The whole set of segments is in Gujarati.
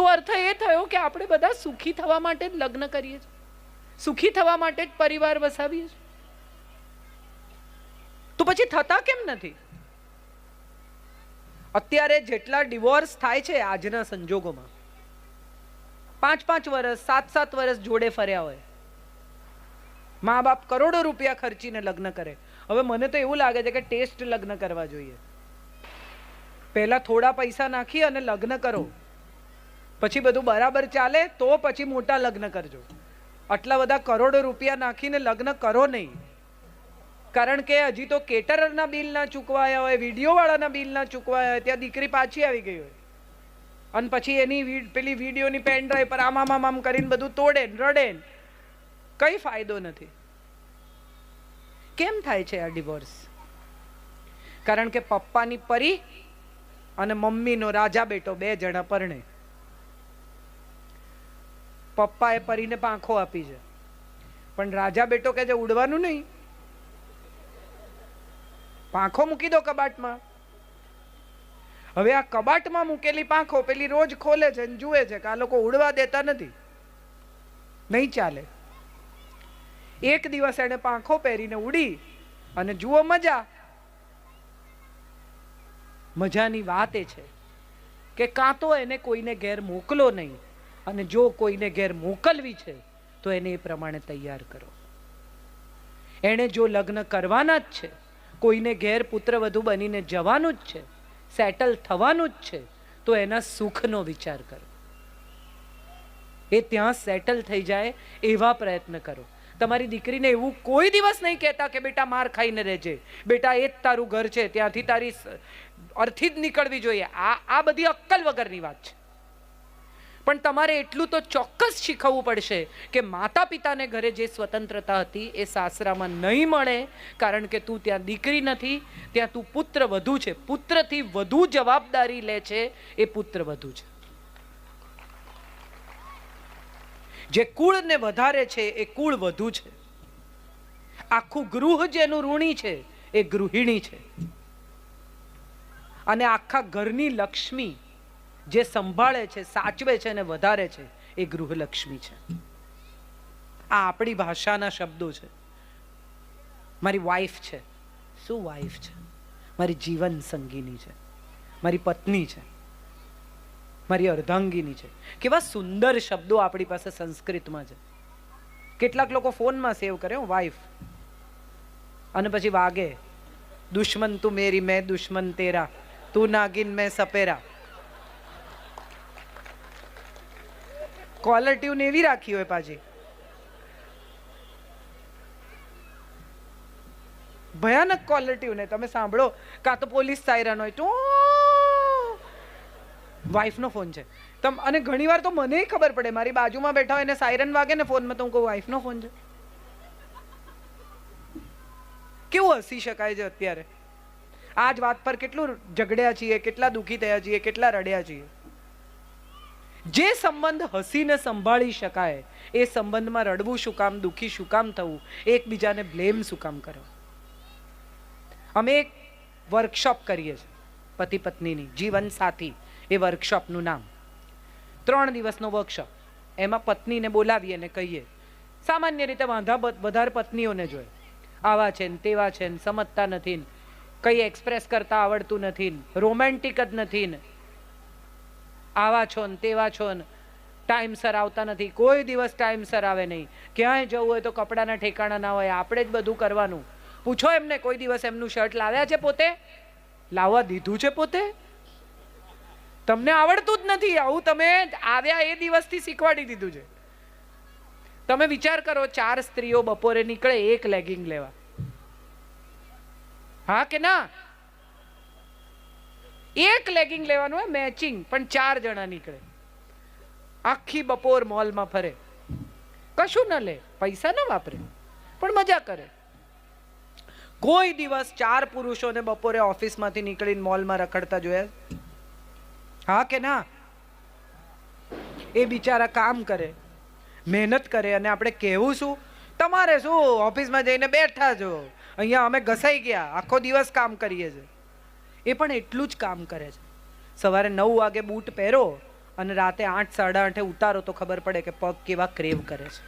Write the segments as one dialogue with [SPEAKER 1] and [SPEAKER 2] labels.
[SPEAKER 1] તો અર્થ એ થયો કે આપણે બધા સુખી થવા માટે જ લગ્ન કરીએ છીએ, સુખી થવા માટે જ પરિવાર વસાવીએ છીએ. તો પછી થતા કેમ નથી? અત્યારે જેટલા ડિવોર્સ થાય છે આજના સંજોગોમાં, 5-5 વર્ષ 7-7 વર્ષ જોડે ફર્યા હોય, મા બાપ કરોડો રૂપિયા ખર્ચીને લગ્ન કરે. હવે મને તો એવું લાગે છે કે ટેસ્ટ લગ્ન કરવા જોઈએ. પહેલા થોડા પૈસા નાખી અને લગ્ન કરો, પછી બધું બરાબર ચાલે તો પછી મોટા લગ્ન કરજો. આટલા બધા કરોડો રૂપિયા નાખીને લગ્ન કરો નહીં. કારણ કે હજી તો કેટરરના બિલ ના ચૂકવાયા હોય, વિડીયો વાળાના બિલ ના ચૂકવાયા હોય, ત્યાં દીકરી પાછી આવી ગઈ હોય અને પછી એની પેલી વિડીયોની પેન ડ્રાઈવ પર આમ કરીને બધું તોડે રડે, કઈ ફાયદો નથી. કેમ થાય છે આ ડિવોર્સ? કારણ કે પપ્પાની પરી અને મમ્મીનો રાજા બેટો 2 જણા પરણે. પપ્પાએ પરીને પાંખો આપી છે, પણ રાજા બેટો કે જે ઉડવાનું નહીં, પાંખો મૂકી દો કબાટમાં. હવે આ કબાટમાં મૂકેલી પાંખો પેલી રોજ ખોલે છે અને જુએ છે કે આ લોકો ઉડવા દેતા નથી, નહીં ચાલે. એક દિવસ એને પાંખો પહેરીને ઉડી અને જુઓ મજા. મજાની વાત એ છે કે કાં તો એને કોઈને ઘેર મોકલો નહીં, અને જો કોઈને ઘેર મોકલવી છે તો એને એ પ્રમાણે તૈયાર કરો. એને જો લગ્ન કરવાના જ છે, કોઈને ઘેર પુત્રવધુ બનીને જવાનું જ છે, સેટલ થવાનું જ છે, તો એના સુખનો વિચાર કરો. એ ત્યાં સેટલ થઈ જાય એવા પ્રયત્ન કરો. તમારી દીકરીને એવું કોઈ દિવસ નહીં કહેતા કે બેટા માર ખાઈને રહેજે, બેટા એ જ તારું ઘર છે, ત્યાંથી તારી અર્થી જ નીકળવી જોઈએ. આ બધી અક્કલ વગરની વાત છે. પણ તમારે એટલું તો ચોક્કસ શીખવવું પડશે કે માતા પિતાને ઘરે જે સ્વતંત્રતા હતી એ સાસરામાં નહીં મળે. કારણ કે તું ત્યાં દીકરી નથી, ત્યાં તું પુત્ર વધુ છે. પુત્રથી વધુ જવાબદારી લે છે એ પુત્ર વધુ છે. જે કુળને વધારે છે એ કુળ વધુ છે. આખું ગૃહ જેનું ઋણી છે એ ગૃહિણી છે. અને આખા ઘરની લક્ષ્મી જે સંભાળે છે, સાચવે છે અને વધારે છે એ ગૃહલક્ષ્મી છે. આ આપણી ભાષાના શબ્દો છે. મારી વાઈફ છે. શું વાઈફ છે? મારી જીવન સંગીની છે, મારી પત્ની છે, મારી અર્ધાંગીની છે. કેવા સુંદર શબ્દો આપણી પાસે સંસ્કૃતમાં છે. કેટલાક લોકો ફોનમાં સેવ કરે વાઈફ, અને પછી વાગે દુશ્મન તું મેરી મેં દુશ્મન તેરા, તું નાગિન મેં સપેરા. કોલર ટ્યુન એવી રાખી હોય પાછી, ભયાનક કોલર ટ્યુન. તમે સાંભળો કાં તો પોલીસ સાયરન હોય તો વાઈફનો ફોન છે. અને ઘણી વાર તો મને ખબર પડે, મારી બાજુમાં બેઠા હોય એને સાયરન વાગે ને ફોનમાં, તો હું કહું વાઈફનો ફોન છે. કેવું હસી શકાય છે અત્યારે. આ જ વાત પર કેટલું ઝઘડ્યા છીએ, કેટલા દુઃખી થયા છીએ, કેટલા રડ્યા છીએ. જે સંબંધ હસીને સંભાળી શકાય એ સંબંધમાં રડવું શું કામ, દુઃખી શું કામ થવું, એકબીજાને બ્લેમ શું કામ કરો. અમે એક વર્કશોપ કરીએ છીએ પતિ પત્નીની, જીવન સાથી એ વર્કશોપનું નામ. 3 દિવસનો વર્કશોપ. એમાં પત્નીને બોલાવીએ અને કહીએ, સામાન્ય રીતે વાંધા વધારે પત્નીઓને જોઈએ, આવા છે ને તેવા છે ને, સમજતા નથી ને, કઈ એક્સપ્રેસ કરતા આવડતું નથી ને, રોમેન્ટિક જ નથી ને, આવા છો ને તેવા છો ને, ટાઈમસર આવતા નથી, કોઈ દિવસ ટાઈમસર આવે નહીં, ક્યાંય જવું હોય તો કપડાના ઠેકાણા ના હોય, આપણે જ બધું કરવાનું. પૂછો એમને કોઈ દિવસ એમનું શર્ટ લાવ્યા છે પોતે? લાવવા દીધું છે પોતે? તમને આવડતું જ નથી. આવું તમે આવ્યા એ દિવસથી શીખવાડી દીધું છે. તમે વિચાર કરો, 4 સ્ત્રીઓ બપોરે નીકળે 1 લેગિંગ લેવા. હા કે ના? 1 લેગિંગ લેવાનું હોય મેચિંગ, પણ 4 જણા નીકળે. આખી બપોર મોલમાં ફરે, કશું ન લે, પૈસા ન વાપરે, પણ મજા કરે. કોઈ દિવસ 4 પુરુષોને બપોરે ઓફિસમાંથી નીકળીને મોલમાં રખડતા જોયા? હા કે ના? એ બિચારા કામ કરે, મહેનત કરે, અને આપણે કહેવું શું? તમારે શું, ઓફિસમાં જઈને બેઠા છો, અહીંયા અમે ઘસાઈ ગયા, આખો દિવસ કામ કરીએ છીએ. એ પણ એટલું જ કામ કરે છે. સવારે 9 વાગે બૂટ પહેરો અને રાતે 8, 8:30 ઉતારો તો ખબર પડે કે પગ કેવા ક્રેવ કરે છે.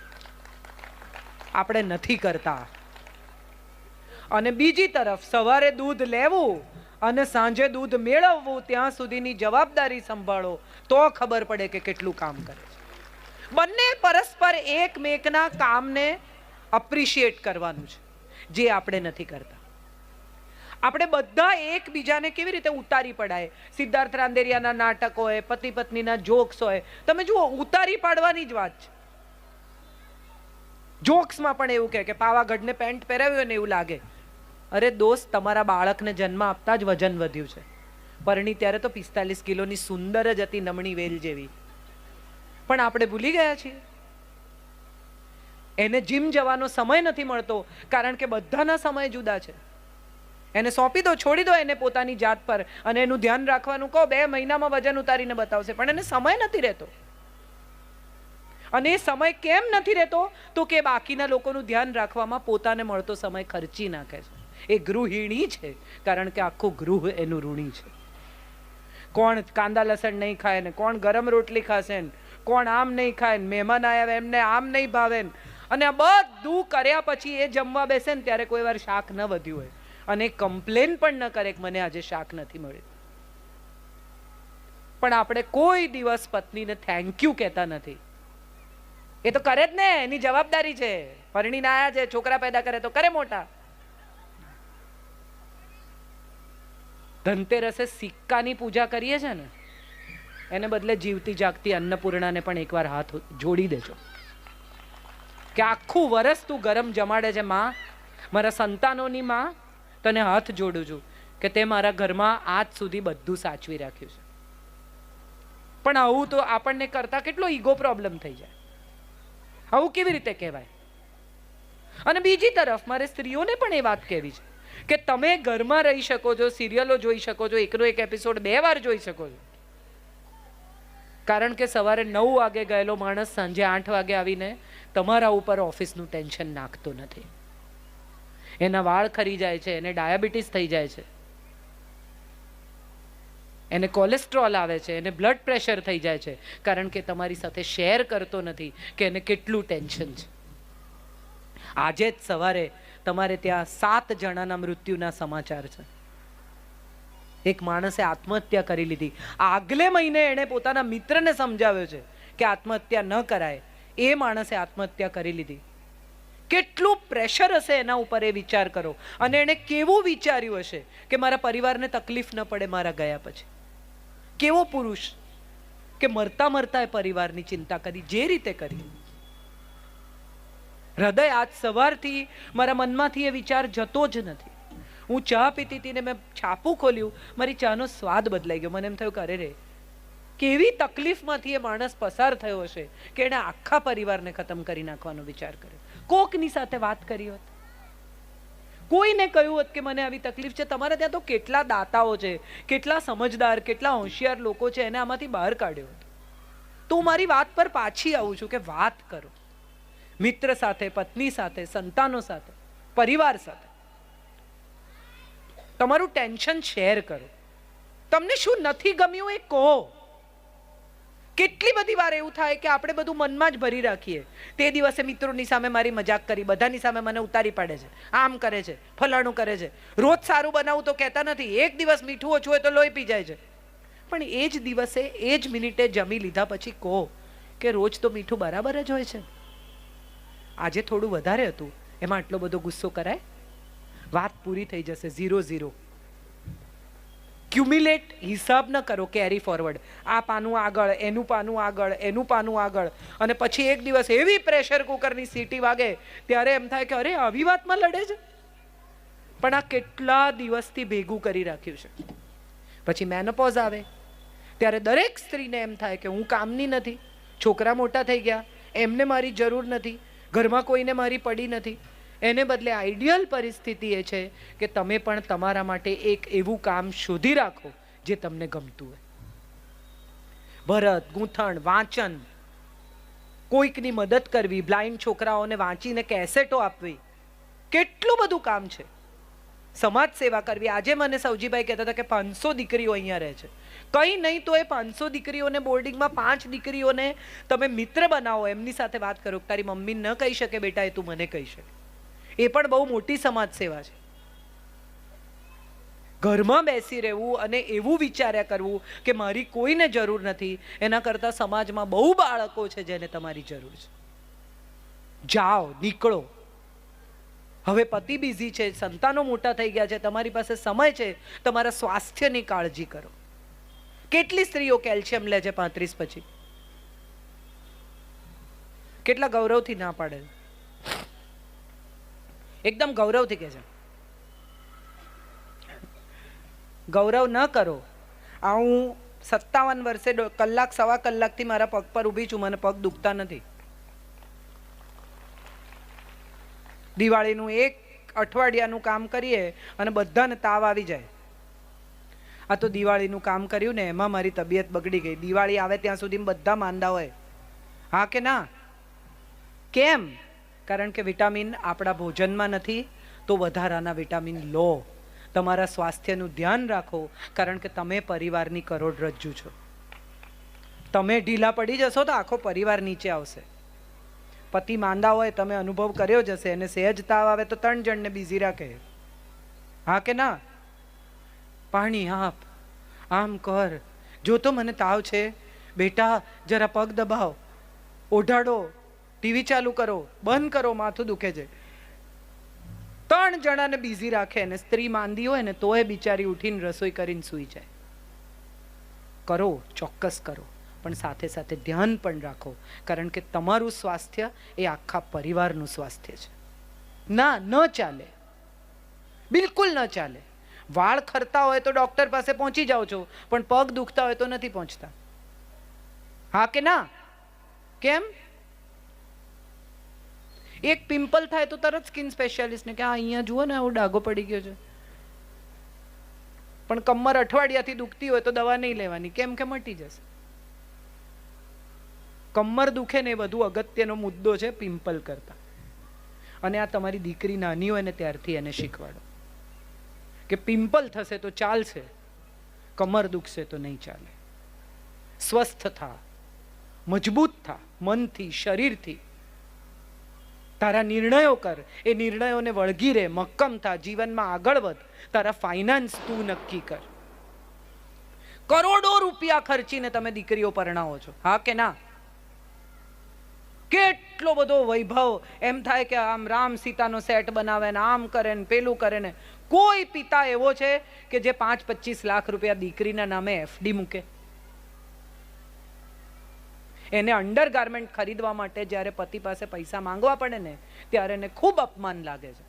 [SPEAKER 1] આપણે નથી કરતા. અને બીજી તરફ સવારે દૂધ લેવું અને સાંજે દૂધ મેળવવું, ત્યાં સુધીની જવાબદારી સંભાળો તો ખબર પડે કે કેટલું કામ કરે છે. બંને પરસ્પર એકમેકના કામને અપ્રિશિએટ કરવાનું છે, જે આપણે નથી કરતા. આપણે બધા એકબીજાને કેવી રીતે ઉતારી પડાય. સિદ્ધાર્થ રાંદેરિયાના નાટક હોય, પતિ પત્નીના જોક્સ હોય, તમે જુઓ ઉતારી પાડવાની જ વાત છે. જોક્સમાં પણ એવું કે પાવાગઢને પેન્ટ પહેરાવ્યું ને એવું લાગે, અરે દોસ્ત, તમારા બાળકને જન્મ આપતા જ વજન વધ્યું છે. પરણી ત્યારે તો 45 કિલોની સુંદર જ હતી, નમણી વેલ જેવી. પણ આપણે ભૂલી ગયા છીએ. એને જીમ જવાનો સમય નથી મળતો, કારણ કે બધાના સમય જુદા છે. એને સોંપી દો, છોડી દો એને પોતાની જાત પર, અને એનું ધ્યાન રાખવાનું કહો, 2 મહિનામાં વજન ઉતારીને બતાવશે, પણ એને સમય નથી રહેતો. અને એ સમય કેમ નથી રહેતો? તો કે બાકીના લોકોનું ધ્યાન રાખવામાં પોતાને મળતો સમય ખર્ચી નાખે છે. એ ગૃહિણી છે, કારણ કે આખું ગૃહ એનું ઋણી છે. કોણ કાંદા લસણ નહીં ખાય ને, કોણ ગરમ રોટલી ખાશે ને, કોણ આમ નહીં ખાય ને, મહેમાન આવ્યા એમને આમ નહીં ભાવે ને. અને આ બધું કર્યા પછી એ જમવા બેસે ને ત્યારે કોઈ વાર શાક ન વધ્યું હોય, અને કમ્પ્લેન પણ ન કરે કે મને આજે શાક નથી મળ્યું. પણ આપણે કોઈ દિવસ પત્નીને થેન્ક યુ કહેતા નથી. એ તો કરે જ ને, એની જવાબદારી છે. પરણીને આયા છે, છોકરા પેદા કરે તો કરે મોટા. ધનતેરસે સિક્કાની પૂજા કરીએ છે ને, એને બદલે જીવતી જાગતી અન્નપૂર્ણાને પણ એકવાર હાથ જોડી દેજો કે આખું વર્ષ તું ગરમ જમાડે છે માં, મારા સંતાનોની માં, તને હાથ જોડું છું કે તે મારા ઘરમાં આજ સુધી બધું સાચવી રાખ્યું છે. પણ આવું તો આપણને કરતા કેટલો ઈગો પ્રોબ્લેમ થઈ જાય. આવું કેવી રીતે કહેવાય? અને બીજી તરફ મારે સ્ત્રીઓને પણ એ વાત કહેવી છે કે તમે ઘરમાં રહી શકો છો, સિરિયલો જોઈ શકો છો, એકનો એક એપિસોડ 2 વાર જોઈ શકો છો, કારણ કે સવારે 9 વાગે ગયેલો માણસ સાંજે 8 વાગે આવીને તમારા ઉપર ઓફિસનું ટેન્શન નાખતો નથી. એના વાળ ખરી જાય છે, એને ડાયાબિટીસ થઈ જાય છે, એને કોલેસ્ટ્રોલ આવે છે, એને બ્લડ પ્રેશર થઈ જાય છે, કારણ કે તમારી સાથે શેર કરતો નથી કે એને કેટલું ટેન્શન છે. આજે જ સવારે તમારે ત્યાં 7 જણાના મૃત્યુના સમાચાર છે. એક માણસે આત્મહત્યા કરી લીધી. આગલે મહિને એણે પોતાના મિત્રને સમજાવ્યો છે કે આત્મહત્યા ન કરાય. એ માણસે આત્મહત્યા કરી લીધી. કેટલું પ્રેશર હશે એના ઉપર, એ વિચાર કરો. અને એણે કેવું વિચાર્યું હશે કે મારા પરિવારને તકલીફ ન પડે મારા ગયા પછી. કેવો પુરુષ કે મરતા મરતા એ પરિવારની ચિંતા કરી, જે રીતે કરી. હૃદય આજ સવારથી મારા મનમાંથી એ વિચાર જતો જ નથી. હું ચા પીતી હતી ને મેં છાપું ખોલ્યું, મારી ચાનો સ્વાદ બદલાઈ ગયો. મને એમ થયું કે અરે રે, કેવી તકલીફમાંથી એ માણસ પસાર થયો હશે કે એણે આખા પરિવારને ખતમ કરી નાખવાનો વિચાર કર્યો. કોકની સાથે વાત કરી હોત, કોઈને કહ્યું હોત કે મને આવી તકલીફ છે. તમારે ત્યાં તો કેટલા દાતાઓ છે, કેટલા સમજદાર, કેટલા હોશિયાર લોકો છે, એને આમાંથી બહાર કાઢ્યો હતો. તો હું મારી વાત પર પાછી આવું છું કે વાત કરો, મિત્ર સાથે, પત્ની સાથે, સંતાનો સાથે, પરિવાર સાથે. તમારું ટેન્શન શેર કરો. તમને શું નથી ગમ્યું એ કહો. કેટલી બધી વાર એવું થાય કે આપણે બધું મનમાં જ ભરી રાખીએ. તે દિવસે મિત્રોની સામે મારી મજાક કરી, બધાની સામે મને ઉતારી પાડે છે, આમ કરે છે, ફલાણું કરે છે. રોજ સારું બનાવું તો કહેતા નથી, એક દિવસ મીઠું ઓછું હોય તો લોહી પી જાય છે. પણ એ જ દિવસે, એ જ મિનિટે જમી લીધા પછી કહો કે રોજ તો મીઠું બરાબર જ હોય છે, આજે થોડું વધારે હતું, એમાં આટલો બધો ગુસ્સો કરાય? વાત પૂરી થઈ જશે. 0-0. ક્યુમ્યુલેટ હિસાબ ન કરો, કેરી ફોરવર્ડ. આ પાનું આગળ, એનું પાનું આગળ, એનું પાનું આગળ, અને પછી એક દિવસ એવી પ્રેશર કુકરની સીટી વાગે ત્યારે એમ થાય કે અરે આવી વાતમાં લડે છે. પણ આ કેટલા દિવસથી ભેગું કરી રાખ્યું છે. પછી મેનોપોઝ આવે ત્યારે દરેક સ્ત્રીને એમ થાય કે હું કામની નથી, છોકરા મોટા થઈ ગયા, એમને મારી જરૂર નથી, ઘરમાં કોઈને મારી પડી નથી. એને બદલે આઈડિયલ પરિસ્થિતિ એ છે કે તમે પણ તમારા માટે એક એવું કામ શોધી રાખો જે તમને ગમતું હોય. ભરત, ગૂંથણ, વાંચન, કોઈકની મદદ કરવી, બ્લાઇન્ડ છોકરાઓને વાંચીને કેસેટો આપવી, કેટલું બધું કામ છે. સમાજ સેવા કરવી. આજે મને સૌજીભાઈ કહેતા હતા કે 500 દીકરીઓ અહીંયા રહે છે. કંઈ નહીં તો એ 500 દીકરીઓને બોર્ડિંગમાં 5 દીકરીઓને તમે મિત્ર બનાવો, એમની સાથે વાત કરો. તારી મમ્મી ન કહી શકે બેટા, એ તું મને કહી શકે. એ પણ બહુ મોટી સમાજ સેવા છે. ઘરમાં બેસી રહેવું અને એવું વિચાર્યા કરવું કે મારી કોઈને જરૂર નથી, એના કરતાં સમાજમાં બહુ બાળકો છે જેને તમારી જરૂર છે. જાઓ, નીકળો. હવે પતિ બિઝી છે, સંતાનો મોટા થઈ ગયા છે, તમારી પાસે સમય છે, તમારા સ્વાસ્થ્યની કાળજી કરો. કેટલી સ્ત્રીઓ કેલ્શિયમ લે છે 35 પછી? કેટલા ગૌરવથી ના પાડે, એકદમ ગૌરવથી કહે છે. ગૌરવ ન કરો. આ હું 57 વર્ષે કલાક સવા કલાકથી મારા પગ પર ઊભી છું, મને પગ દુખતા નથી. દિવાળીનું 1 અઠવાડિયાનું કામ કરીએ અને બધાને તાવ આવી જાય. આ તો દિવાળીનું કામ કર્યું ને એમાં મારી તબિયત બગડી ગઈ. દિવાળી આવે ત્યાં સુધી બધા માંદા હોય. હા કે ના? કેમ? કારણ કે વિટામિન આપણા ભોજનમાં નથી, તો વધારાના વિટામિન લો. તમારા સ્વાસ્થ્યનું ધ્યાન રાખો, કારણ કે તમે પરિવારની કરોડરજ્જુ છો. તમે ઢીલા પડી જશો તો આખો પરિવાર નીચે આવશે. પતિ માંદા હોય, તમે અનુભવ કર્યો જ હશે, અને સહેજ તાવ આવે તો 3 જણને બિઝી રાખે. હા કે ના? પાણી આપ, આમ કર, જો તો મને તાવ છે બેટા, જરા પગ દબાવો, ઓઢાડો, ટીવી ચાલુ કરો, બંધ કરો, માથું દુખે છે. 3 જણાને બિઝી રાખે, અને સ્ત્રી માંદી હોય ને તોય બિચારી ઉઠીને રસોઈ કરીને સૂઈ જાય. કરો, ચોક્કસ કરો, પણ સાથે સાથે ધ્યાન પણ રાખો, કારણ કે તમારું સ્વાસ્થ્ય એ આખા પરિવારનું સ્વાસ્થ્ય છે. ના, ન ચાલે, બિલકુલ ન ચાલે. વાળ ખરતા હોય તો ડોક્ટર પાસે પહોંચી જાઓ છો, પણ પગ દુખતા હોય તો નથી પહોંચતા. હા કે ના? કેમ? એક પિમ્પલ થાય તો તરત સ્કિન સ્પેશિયાલિસ્ટને કે અહીંયા જુઓ ને, આવો ડાઘો પડી ગયો છે. પણ કમર અઠવાડિયાથી દુખતી હોય તો દવા નહીં લેવાની, કેમ કે મટી જશે. કમર દુખે ને એ વધુ અગત્યનો મુદ્દો છે પિમ્પલ કરતા. અને આ તમારી દીકરી નાની હોય ને ત્યારથી એને શીખવાડો કે પિમ્પલ થશે તો ચાલશે, કમર દુખશે તો નહીં ચાલે. સ્વસ્થ થા, મજબૂત થા, મનથી, શરીરથી. તારા નિર્ણયો કર, એ નિર્ણયોને વળગી રહે, મક્કમ થા, જીવનમાં આગળ વધ. તારા ફાઇનાન્સ તું નક્કી કર. કરોડો રૂપિયા ખર્ચીને તમે દીકરીઓ પરણાવો છો. હા કે ના? કેટલો બધો વૈભવ, એમ થાય કે આમ રામ સીતાનો સેટ બનાવે ને આમ કરે ને પેલું કરે ને. કોઈ પિતા એવો છે કે જે 5-25 લાખ રૂપિયા દીકરીના નામે FD મૂકે? એને અંડરગાર્મેન્ટ ખરીદવા માટે જ્યારે પતિ પાસે પૈસા માંગવા પડે ને ત્યારે એને ખૂબ અપમાન લાગે છે.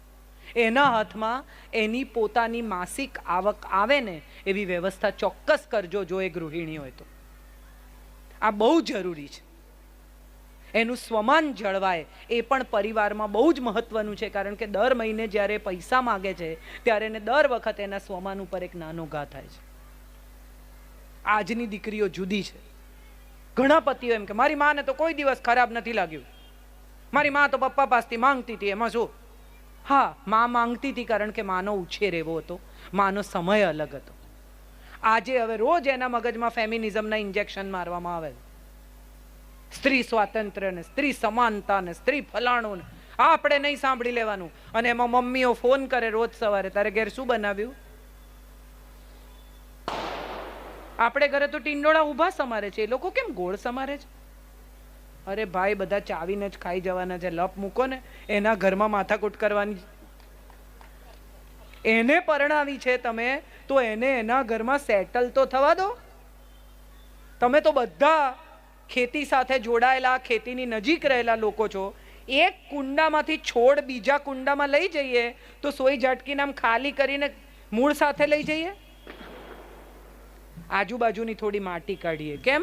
[SPEAKER 1] એના હાથમાં એની પોતાની માસિક આવક આવે ને એવી વ્યવસ્થા ચોક્કસ કરજો, જો એ ગૃહિણી હોય તો. આ બહુ જરૂરી છે. એનું સ્વમાન જળવાય એ પણ પરિવારમાં બહુ જ મહત્વનું છે, કારણ કે દર મહિને જ્યારે પૈસા માગે છે ત્યારે એને દર વખત એના સ્વમાન ઉપર એક નાનો ઘા થાય છે. આજની દીકરીઓ જુદી છે. ઘણા પતિઓ એમ કે મારી માને તો કોઈ દિવસ ખરાબ નથી લાગ્યું, મારી માં તો પપ્પા પાસેથી માંગતી હતી, એમાં શું? હા, માં માંગતી હતી કારણ કે માનો ઉછેર એવો હતો, માનો સમય અલગ હતો. આજે હવે રોજ એના મગજમાં ફેમિનિઝમના ઇન્જેક્શન મારવામાં આવે. સ્ત્રી સ્વાતંત્ર્ય ને સ્ત્રી સમાનતા ને સ્ત્રી ફલાણું ને આપણે નહીં સાંભળી લેવાનું. અને એમાં મમ્મીઓ ફોન કરે રોજ સવારે, તારે ઘેર શું બનાવ્યું? આપણે ઘરે તો ટીંડોળા ઊભા સમારે છે, એ લોકો કેમ ગોળ સમારે છે? અરે ભાઈ, બધા ચાવીને જ ખાઈ જવાના છે. લપ મૂકો ને, એના ઘરમાં માથાકૂટ કરવાની. એને પરણાવી છે તમે તો એને એના ઘરમાં સેટલ તો થવા દો. તમે તો બધા ખેતી સાથે જોડાયેલા, ખેતીની નજીક રહેલા લોકો છો. એક કુંડામાંથી છોડ બીજા કુંડામાં લઈ જઈએ તો સોય ઝટકીને આમ ખાલી કરીને મૂળ સાથે લઈ જઈએ? આજુબાજુની થોડી માટી કાઢીએ. કેમ?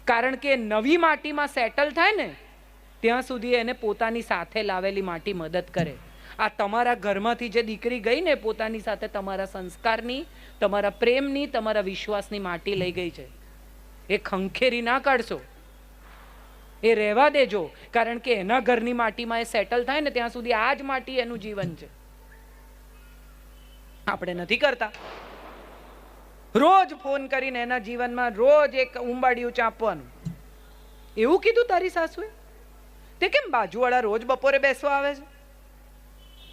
[SPEAKER 1] કારણ કે નવી માટીમાં સેટલ થાય ને ત્યાં સુધી એને પોતાની સાથે લાવેલી માટી મદદ કરે. આ તમારા ઘરમાંથી જે દીકરી ગઈ ને પોતાની સાથે તમારા સંસ્કારની, તમારા પ્રેમની, તમારા વિશ્વાસની માટી લઈ ગઈ છે. એ ખંખેરી ના કાઢશો, એ રહેવા દેજો, કારણ કે એના ઘરની માટીમાં એ સેટલ થાય ને ત્યાં સુધી આ જ માટી એનું જીવન છે. આપણે નથી કરતા. રોજ ફોન કરીને એના જીવનમાં રોજ એક ઉંબાડિયું ચાંપવાનું. એવું કીધું તારી સાસુએ? તે કેમ બાજુવાળા રોજ બપોરે બેસવા આવે છે?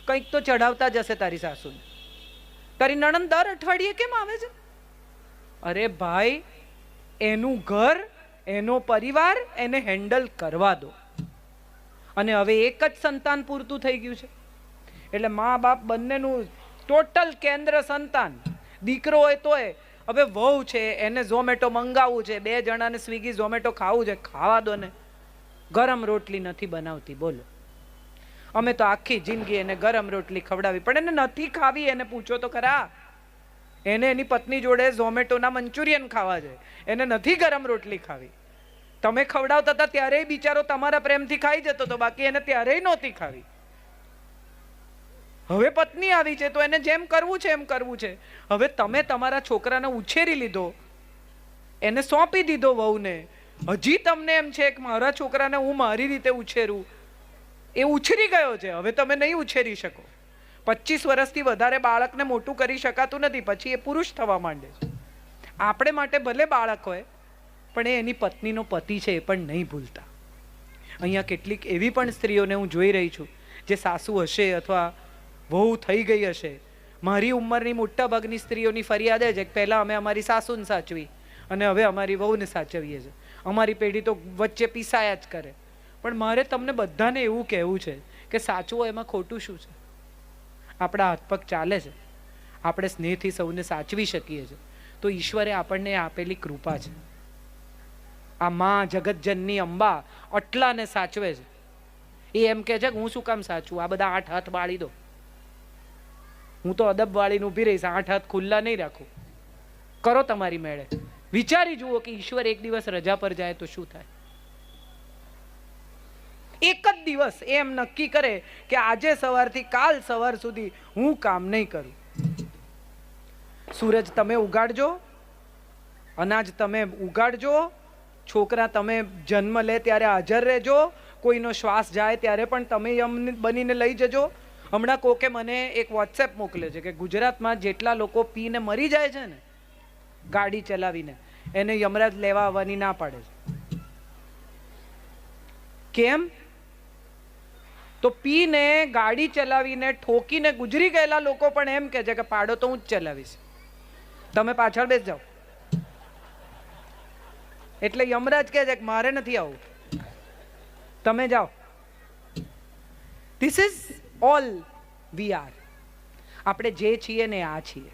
[SPEAKER 1] કંઈક તો ચઢાવતા જશે તારી સાસુને. તારી નણંદ દર અઠવાડિયે કેમ આવે છે? અરે ભાઈ, એનું ઘર, એનો પરિવાર, એને હેન્ડલ કરવા દો. અને હવે એક જ સંતાન પૂરતું થઈ ગયું છે એટલે મા બાપ બંનેનું ટોટલ કેન્દ્ર સંતાન. દીકરો હોય તોય હવે વહુ છે, એને ઝોમેટો મંગાવવું છે, 2 જણાને સ્વિગી ઝોમેટો ખાવું છે, ખાવા દો ને. ગરમ રોટલી નથી બનાવતી, બોલો. અમે તો આખી જિંદગી એને ગરમ રોટલી ખવડાવી, પણ એને નથી ખાવી. એને પૂછો તો ખરા. એને એની પત્ની જોડે ઝોમેટોના મંચુરિયન ખાવા છે, એને નથી ગરમ રોટલી ખાવી. તમે ખવડાવતા હતા ત્યારેય બિચારો તમારા પ્રેમથી ખાઈ જતો હતો, બાકી એને ત્યારેય નહોતી ખાવી. હવે પત્ની આવી છે તો એને જેમ કરવું છે એમ કરવું છે. હવે તમે તમારા છોકરાને ઉછેરી લીધો, એને સોંપી દીધો વહુને. હજી તમને એમ છે કે મારા છોકરાને હું મારી રીતે ઉછેરું. એ ઉછરી ગયો છે, હવે તમે નહીં ઉછેરી શકો. 25 વર્ષથી વધારે બાળકને મોટું કરી શકાતું નથી, પછી એ પુરુષ થવા માંડે છે. આપણે માટે ભલે બાળક હોય, પણ એ એની પત્નીનો પતિ છે એ પણ નહીં ભૂલતા. અહીંયા કેટલીક એવી પણ સ્ત્રીઓને હું જોઈ રહી છું જે સાસુ હશે અથવા વહુ થઈ ગઈ હશે. મારી ઉંમરની મોટા ભાગની સ્ત્રીઓની ફરિયાદ છે કે પહેલાં અમે અમારી સાસુને સાચવી અને હવે અમારી વહુને સાચવીએ છીએ. અમારી પેઢી તો વચ્ચે પીસાયા જ કરે. પણ મારે તમને બધાને એવું કહેવું છે કે સાચવું એમાં ખોટું શું છે? આપણા હાથ પગ ચાલે છે, આપણે સ્નેહથી સૌને સાચવી શકીએ છીએ, તો ઈશ્વરે આપણને આપેલી કૃપા છે. આ માં જગતજનની અંબા આટલાને સાચવે છે. એ એમ કહે છે કે હું શું કામ સાચું, આ બધા 8 હાથ બાળી દો. હું તો અદબ વાળીને ઊભી રહીશ, 8 હાથ ખુલ્લા નહીં રાખું. કરો તમારી મેળે. વિચારી જુઓ કે ઈશ્વર એક દિવસ રજા પર જાય તો શું થાય. એક જ દિવસ એમ નક્કી કરે કે આજે સવારથી કાલ સવાર સુધી હું કામ નહીં કરું. સૂરજ તમે ઉગાડજો, અનાજ તમે ઉગાડજો, છોકરા તમે જન્મ લે ત્યારે હાજર રહેજો, કોઈનો શ્વાસ જાય ત્યારે પણ તમે યમ બનીને લઈ જજો. હમણાં કોકે મને એક વોટ્સએપ મોકલે છે કે ગુજરાતમાં જેટલા લોકો પીને મરી જાય છે ને ગાડી ચલાવીને, એને યમરાજ લેવા આવવાની ના પાડે છે. કેમ? તો પીને ગાડી ચલાવીને ઠોકીને ગુજરી ગયેલા લોકો પણ એમ કહે છે કે પાડો તો હું જ ચલાવીશ, તમે પાછળ બેસ જાઓ. એટલે યમરાજ કહે છે કે મારે નથી આવું, તમે જાઓ. This is all we are. આપણે જે છીએ ને આ છીએ.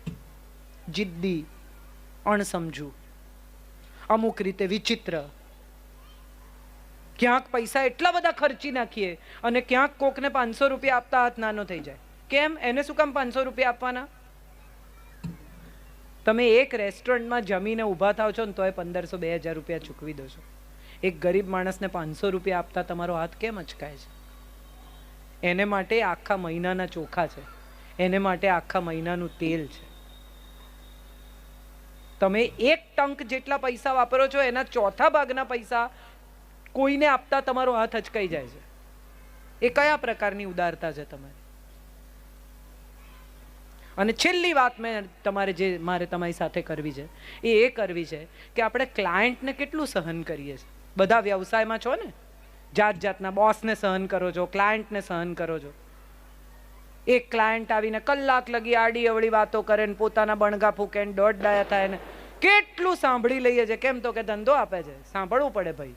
[SPEAKER 1] જિદ્દી, અણસમજુ, અમુક રીતે વિચિત્ર. ક્યાંક પૈસા એટલા બધા ખર્ચી નાખીએ અને ક્યાંક કોકને 500 રૂપિયા આપતા હાથ નાનો થઈ જાય. કેમ? એને શું કામ 500 રૂપિયા આપવાના? તમે એક રેસ્ટોરન્ટમાં જમીને ઊભા થાવ છો ને તોય 1500-2000 રૂપિયા ચૂકવી દો છો. એક ગરીબ માણસને 500 રૂપિયા આપતા તમારો હાથ કેમ અચકાય છે? એને માટે આખા મહિનાના ચોખા છે, એને માટે આખા મહિનાનું તેલ છે. તમે એક ટંક જેટલા પૈસા વાપરો છો એના ચોથા ભાગના પૈસા કોઈને આપતા તમારો હાથ અચકાઈ જાય છે. એ કયા પ્રકારની ઉદારતા છે તમારી? અને છેલ્લી વાત મારે તમારી સાથે કરવી છે એ કરવી છે કે આપણે ક્લાયન્ટને કેટલું સહન કરીએ છીએ. બધા વ્યવસાયમાં છો ને, જાત જાતના બોસને સહન કરો છો, ક્લાયન્ટને સહન કરો છો. એક ક્લાયન્ટ આવીને કલાક લગી આડી અવળી વાતો કરે ને પોતાના બણગા ફૂકે ને દોઢ ડાયા થાય ને કેટલું સાંભળી લઈએ છે. કેમ? તો કે ધંધો આપે છે, સાંભળવું પડે ભાઈ.